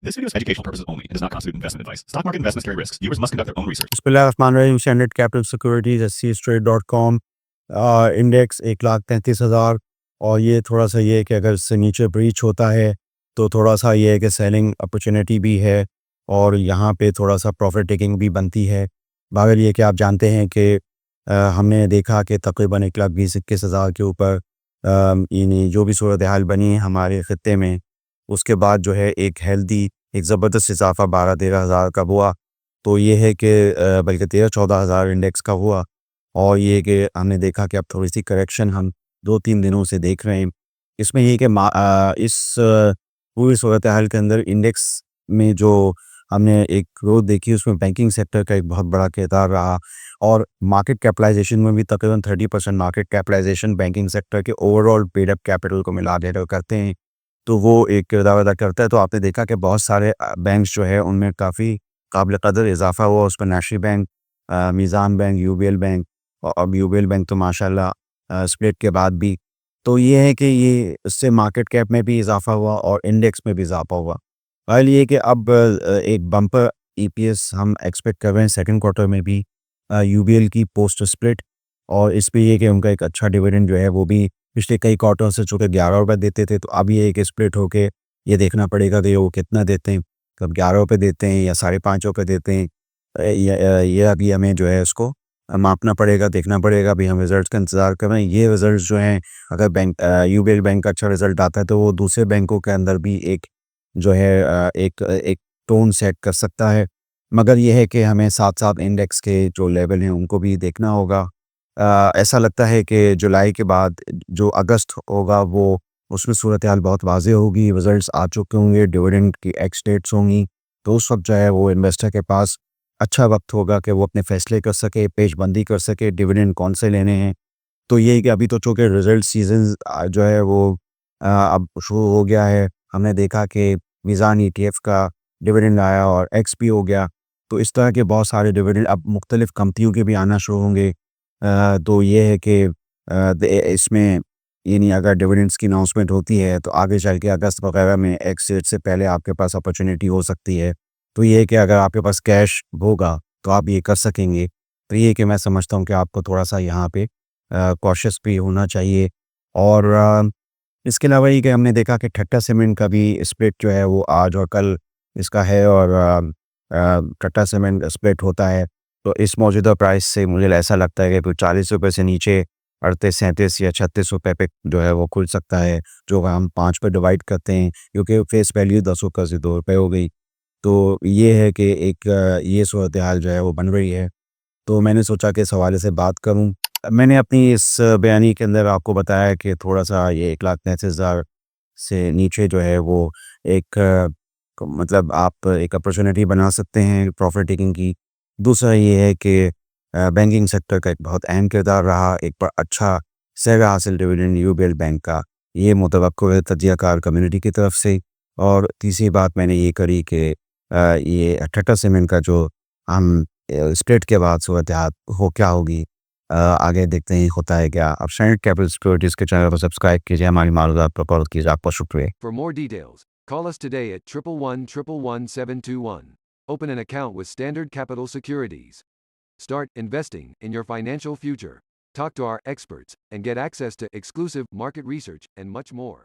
This video is educational purposes only and does not constitute investment advice. Stock market investments carry risks. Viewers must conduct their own research. बिस्मिल्लाहिर्रहमानिर्रहीम। Standard capital securities scstrade.com index 1,33,000 और ये थोड़ा सा ये है कि अगर इससे नीचे ब्रीच होता है तो थोड़ा सा ये है कि सेलिंग अपॉर्चुनिटी भी है और यहाँ पे थोड़ा सा प्रॉफिट टेकिंग भी बनती है। मगर ये कि आप जानते हैं कि हमने देखा कि तकरीबन 1,20,21,000 के ऊपर यानी जो भी सूरत हाल बनी है हमारे ख़त्े में, उसके बाद जो है एक हेल्दी एक ज़बरदस्त इजाफा 12-13 हज़ार का हुआ। तो ये है कि बल्कि 13-14 हज़ार इंडेक्स का हुआ और ये कि हमने देखा कि अब थोड़ी सी करेक्शन हम 2-3 दिनों से देख रहे हैं। इसमें ये कि इस पूरी सूरत हाल के अंदर इंडेक्स में जो हमने एक ग्रोथ देखी उसमें बैंकिंग सेक्टर का एक बहुत बड़ा किरदार रहा और मार्केट कैपिटलाइजेशन में भी तकरीबन 30% मार्केट कैपिटलाइजेशन बैंकिंग सेक्टर के ओवरऑल पेड अप कैपिटल को मिला देकर करते हैं, तो वो एक किरदार अदा करता है। तो आपने देखा कि बहुत सारे बैंक्स जो है उनमें काफ़ी काबिल कदर इजाफा हुआ। उसमें national bank, Meezan bank, UBL bank और अब यूबीएल बैंक तो माशाल्लाह स्प्लिट के बाद भी, तो ये है कि ये इससे मार्केट कैप में भी इजाफा हुआ और इंडेक्स में भी इजाफा हुआ। हाल ये कि अब एक बम्पर ईपीएस हम एक्सपेक्ट कर रहे हैं सेकंड क्वार्टर में भी यूबीएल की पोस्ट स्प्लिट, और इस पे ये कि उनका एक अच्छा डिविडेंड जो है वो भी पिछले कई क्वार्टर से चूँकि 11 रुपये देते थे, तो अब ये एक स्प्लिट होके ये देखना पड़ेगा कि वो कितना देते हैं, कब 11 रुपये देते हैं या 5.5 रुपये देते हैं। ये अभी हमें जो है इसको मापना पड़ेगा, देखना पड़ेगा। अभी हम रिज़ल्ट्स का इंतज़ार कर रहे हैं। ये रिज़ल्ट्स जो हैं अगर बैंक यूबीएल बैंक का अच्छा रिज़ल्ट आता है तो वो दूसरे बैंकों के अंदर भी एक जो है एक टोन सेट कर सकता है। मगर ये है कि हमें साथ-साथ इंडेक्स के जो लेवल हैं उनको भी देखना होगा। ऐसा लगता है कि जुलाई के बाद जो अगस्त होगा वो उसमें सूरत हाल बहुत वाज़ेह होगी, रिज़ल्ट्स आ चुके होंगे, डिविडेंड की एक्स डेट्स होंगी, तो उस वक़्त जो है वो इन्वेस्टर के पास अच्छा वक़्त होगा कि वो अपने फ़ैसले कर सके, पेशबंदी कर सके, डिविडेंड कौन से लेने हैं। तो ये है कि अभी तो चूँकि रिज़ल्ट सीज़न जो है वो अब शुरू हो गया है। हमने देखा कि मीज़ान ईटीएफ का डिविडेंड आया और एक्स भी हो गया, तो इस तरह के बहुत सारे डिविडेंड अब मुख्तलिफ़ कंपनियों के भी आना शुरू होंगे। तो ये है कि इसमें यानी अगर डिविडेंड्स की अनाउंसमेंट होती है तो आगे चल के अगस्त वगैरह में एक्स डेट से पहले आपके पास अपॉर्चुनिटी हो सकती है। तो ये है कि अगर आपके पास कैश होगा तो आप ये कर सकेंगे। तो ये है कि मैं समझता हूँ कि आपको थोड़ा-सा यहाँ पे कॉशियस भी होना चाहिए। और इसके अलावा ये कि हमने देखा कि ठट्टा सीमेंट का भी स्प्लिट जो है वो आज और कल इसका है और ठट्टा सीमेंट स्प्लिट होता है तो इस मौजूदा प्राइस से मुझे ऐसा लगता है कि कोई 40 रुपये से नीचे 38-37 या 36 रुपये पे जो है वो खुल सकता है, जो हम 5 पे डिवाइड करते हैं क्योंकि फेस वैल्यू 10 रुपये से 2 रुपये हो गई। तो ये है कि एक ये सूरत हाल जो है वो बन रही है। तो मैंने सोचा कि इस हवाले से बात करूँ। मैंने अपनी इस बयानी के अंदर आपको बताया कि थोड़ा-सा ये 1,33,000 से नीचे जो है वो एक मतलब आप एक अपॉर्चुनिटी बना सकते हैं प्रॉफिट टेकिंग की। दूसरा ये है कि बैंकिंग सेक्टर का एक बहुत अहम किरदार रहा, एक अच्छा सेहरा हासिल डिविडेंड यूबीएल बैंक का, ये मुतवक्को है तज्ज़ियाकार कम्युनिटी की तरफ से। और तीसरी बात मैंने ये करी कि ये टाटा सीमेंट का जो हम स्प्लिट के बाद सूरत हाल हो क्या होगी, आगे देखते हैं होता है क्या। आप स्टैंडर्ड कैपिटल सिक्योरिटीज़ के चैनल को सब्सक्राइब कीजिए, हमारी मालूमात पर गौर कीजिए। आपका शुक्रिया। For more details, call us today at 111-111-721. Open an account with Standard Capital Securities. Start investing in your financial future. Talk to our experts and get access to exclusive market research and much more.